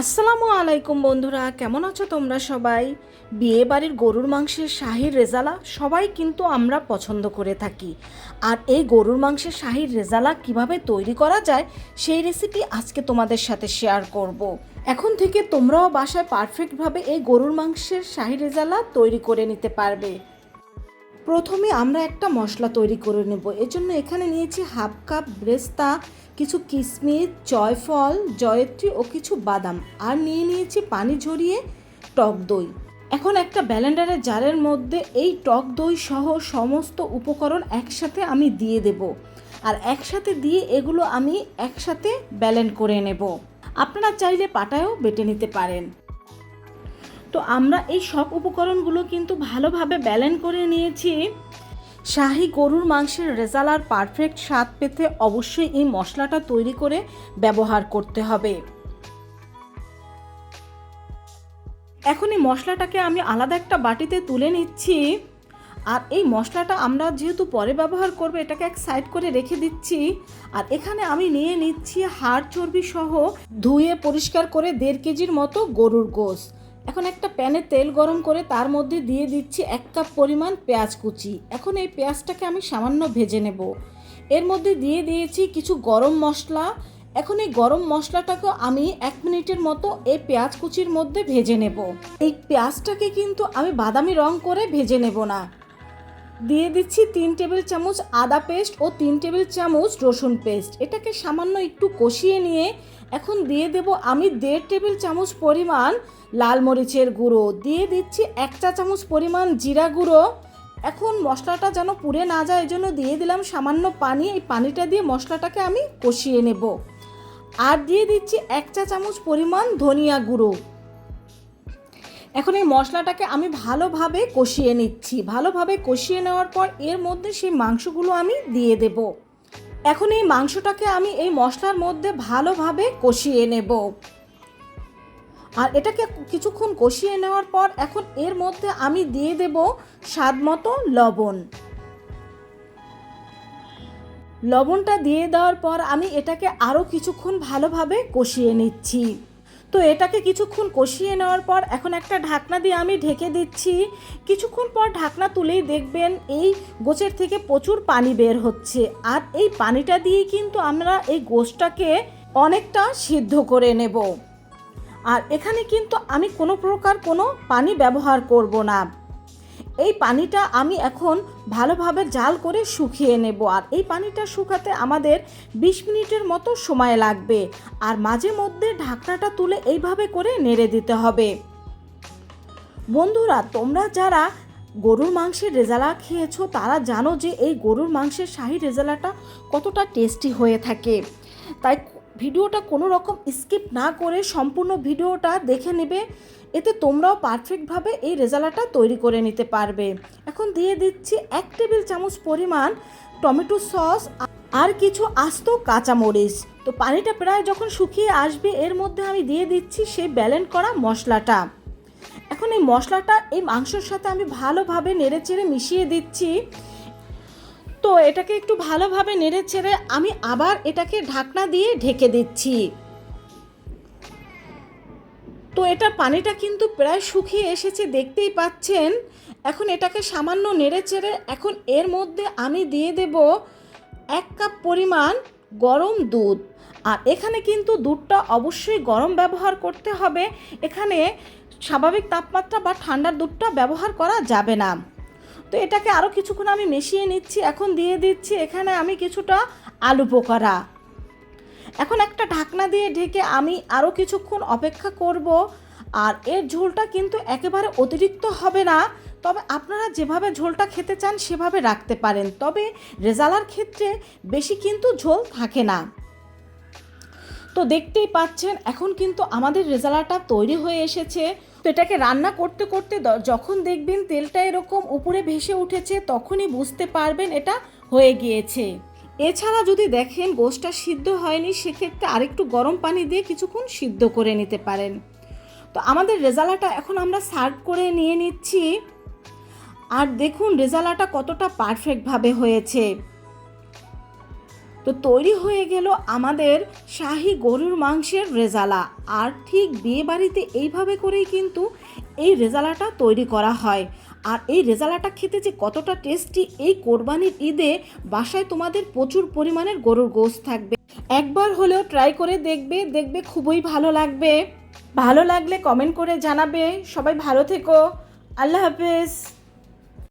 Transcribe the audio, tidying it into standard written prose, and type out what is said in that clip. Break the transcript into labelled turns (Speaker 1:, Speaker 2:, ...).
Speaker 1: আসসালামু আলাইকুম বন্ধুরা, কেমন আছো তোমরা সবাই? বিয়ে বাড়ির গরুর মাংসের শাহী রেজালা সবাই কিন্তু আমরা পছন্দ করে থাকি। আর এই গরুর মাংসের শাহী রেজালা কিভাবে তৈরি করা যায় সেই রেসিপি আজকে তোমাদের সাথে শেয়ার করব। এখন থেকে তোমরাও বাসায় পারফেক্টভাবে এই গরুর মাংসের শাহী রেজালা তৈরি করে নিতে পারবে। প্রথমে আমরা একটা মশলা তৈরি করে নেব। এজন্য এখানে নিয়েছি হাফ কাপ ব্রেস্তা, কিছু কিশমিশ, জয়ফল, জয়ত্রী ও কিছু বাদাম, আর নিয়েছি পানি ঝরিয়ে টক দই। এখন একটা ব্লেন্ডারের জারের মধ্যে এই টক দই সহ সমস্ত উপকরণ একসাথে আমি দিয়ে দেব, আর একসাথে দিয়ে এগুলো আমি একসাথে ব্লেন্ড করে নেব। আপনারা চাইলে পাটায়ও বেটে নিতে পারেন। তো আমরা এই সব উপকরণগুলো কিন্তু ভালোভাবে ব্লেন্ড করে নিয়েছি। শাহী গরুর মাংসের রেজালার পারফেক্ট স্বাদ পেতে অবশ্যই এই মশলাটা তৈরি করে ব্যবহার করতে হবে। এখন এই মশলাটাকে আমি আলাদা একটা বাটিতে তুলে নিচ্ছি। আর এই মশলাটা আমরা যেহেতু পরে ব্যবহার করব, এটাকে এক সাইড করে রেখে দিচ্ছি। আর এখানে আমি নিয়ে নিচ্ছি হাড় চর্বি সহ ধুয়ে পরিষ্কার করে 1.5 কেজির মতো গরুর গোশ। এখন একটা প্যানে তেল গরম করে তার মধ্যে দিয়ে দিচ্ছি 1 কাপ পরিমাণ পেঁয়াজ কুচি। এখন এই পেঁয়াজটাকে আমি সামান্য ভেজে নেব। এর মধ্যে দিয়ে দিয়েছি কিছু গরম মশলা। এখন এই গরম মশলাটাকে আমি 1 মিনিটের মতো এই পেঁয়াজ কুচির মধ্যে ভেজে নেব। এই পেঁয়াজটাকে কিন্তু আমি বাদামি রং করে ভেজে নেব না। দিয়ে দিচ্ছি 3 টেবিল চামচ আদা পেস্ট ও 3 টেবিল চামচ রসুন পেস্ট। এটাকে সামান্য একটু কষিয়ে নিয়ে এখন দিয়ে দেব আমি 1.5 টেবিল চামচ পরিমাণ লাল মরিচের গুঁড়ো, দিয়ে দিচ্ছি 1 চা চামচ পরিমাণ জিরা গুঁড়ো। এখন মশলাটা যেন পুড়ে না যায় এজন্য দিয়ে দিলাম সামান্য পানি। এই পানিটা দিয়ে মশলাটাকে আমি কষিয়ে নেব। আর দিয়ে দিচ্ছি 1 চা চামচ পরিমাণ ধনিয়া গুঁড়ো। এখন এই মশলাটাকে আমি ভালোভাবে কষিয়ে নিচ্ছি। ভালোভাবে কষিয়ে নেওয়ার পর এর মধ্যে সেই মাংসগুলো আমি দিয়ে দেব। এখন এই মাংসটাকে আমি এই মশলার মধ্যে ভালোভাবে কষিয়ে নেব। আর এটাকে কিছুক্ষণ কষিয়ে নেওয়ার পর এখন এর মধ্যে আমি দিয়ে দেব স্বাদ মতো লবণ। লবণটা দিয়ে দেওয়ার পর আমি এটাকে আরও কিছুক্ষণ ভালোভাবে কষিয়ে নিচ্ছি। তো এটাকে কিছুক্ষণ কষিয়ে নেওয়ার পর এখন একটা ঢাকনা দিয়ে আমি ঢেকে দিচ্ছি। কিছুক্ষণ পর ঢাকনা তুলেই দেখবেন এই গোছের থেকে প্রচুর পানি বের হচ্ছে। আর এই পানিটা দিয়েই কিন্তু আমরা এই গোশটাকে অনেকটা সিদ্ধ করে নেব। আর এখানে কিন্তু আমি কোনো প্রকার কোনো পানি ব্যবহার করব না। এই পানিটা আমি এখন ভালোভাবে জাল করে শুকিয়ে নেব। আর এই পানিটা শুকাতে আমাদের 20 মিনিটের মতো সময় লাগবে। আর মাঝে মধ্যে ঢাকনাটা তুলে এইভাবে করে নেড়ে দিতে হবে। বন্ধুরা, তোমরা যারা গরুর মাংসের রেজালা খেয়েছো তারা জানো যে এই গরুর মাংসের শাহী রেজালাটা কতটা টেস্টি হয়ে থাকে। তাই ভিডিওটা কোনো রকম স্কিপ না করে সম্পূর্ণ ভিডিওটা দেখে নেবে। এতে তোমরাও পারফেক্টভাবে এই রেজালাটা তৈরি করে নিতে পারবে। এখন দিয়ে দিচ্ছি 1 টেবিল চামচ পরিমাণ টমেটো সস আর কিছু আস্ত কাঁচামরিচ। তো পানিটা প্রায় যখন শুকিয়ে আসবে এর মধ্যে আমি দিয়ে দিচ্ছি সেই ব্লেন্ড করা মশলাটা। এখন এই মশলাটা এই মাংসের সাথে আমি ভালোভাবে নেড়েচেড়ে মিশিয়ে দিচ্ছি। তো এটাকে একটু ভালোভাবে নেড়েচেড়ে আমি আবার এটাকে ঢাকনা দিয়ে ঢেকে দিচ্ছি। তো এটা পানিটা কিন্তু প্রায় শুকিয়ে এসেছে, দেখতেই পাচ্ছেন। এখন এটাকে সামান্য নেড়েচেড়ে এখন এর মধ্যে আমি দিয়ে দেব 1 কাপ পরিমাণ গরম দুধ। আর এখানে কিন্তু দুধটা অবশ্যই গরম ব্যবহার করতে হবে। এখানে স্বাভাবিক তাপমাত্রা বা ঠান্ডার দুধটা ব্যবহার করা যাবে না। তো এটাকে আরও কিছুক্ষণ আমি মিশিয়ে নিচ্ছি। এখন দিয়ে দিচ্ছি এখানে আমি কিছুটা আলু বোখরা। এখন একটা ঢাকনা দিয়ে ঢেকে আমি আরও কিছুক্ষণ অপেক্ষা করব। আর এর ঝোলটা কিন্তু একেবারে অতিরিক্ত হবে না, তবে আপনারা যেভাবে ঝোলটা খেতে চান সেভাবে রাখতে পারেন। তবে রেজালার ক্ষেত্রে বেশি কিন্তু ঝোল থাকে না। তো দেখতেই পাচ্ছেন এখন কিন্তু আমাদের রেজালাটা তৈরি হয়ে এসেছে। তো এটাকে রান্না করতে করতে যখন দেখবেন তেলটা এরকম উপরে ভেসে উঠেছে তখনই বুঝতে পারবেন এটা হয়ে গিয়েছে। এছাড়া যদি দেখেন গোশটা সিদ্ধ হয়নি সেক্ষেত্রে আরেকটু গরম পানি দিয়ে কিছুক্ষণ সিদ্ধ করে নিতে পারেন। তো আমাদের রেজালাটা এখন আমরা সার্ভ করে নিয়ে নিচ্ছি। আর দেখুন রেজালাটা কতটা পারফেক্টভাবে হয়েছে। তো তৈরি হয়ে গেল আমাদের শাহী গরুর মাংসের রেজালা। আর ঠিক বিয়ে বাড়িতে এইভাবে করেই কিন্তু এই রেজালাটা তৈরি করা হয়। আর এই রেজালাটা খেতে যে কতটা টেস্টি, এই কোরবানির ঈদে বাসায় তোমাদের প্রচুর পরিমাণের গরুর গোশত থাকবে, একবার হলেও ট্রাই করে দেখবে, দেখবে খুবই ভালো লাগবে। ভালো লাগলে কমেন্ট করে জানাবে। সবাই ভালো থেকো, আল্লাহ হাফেজ।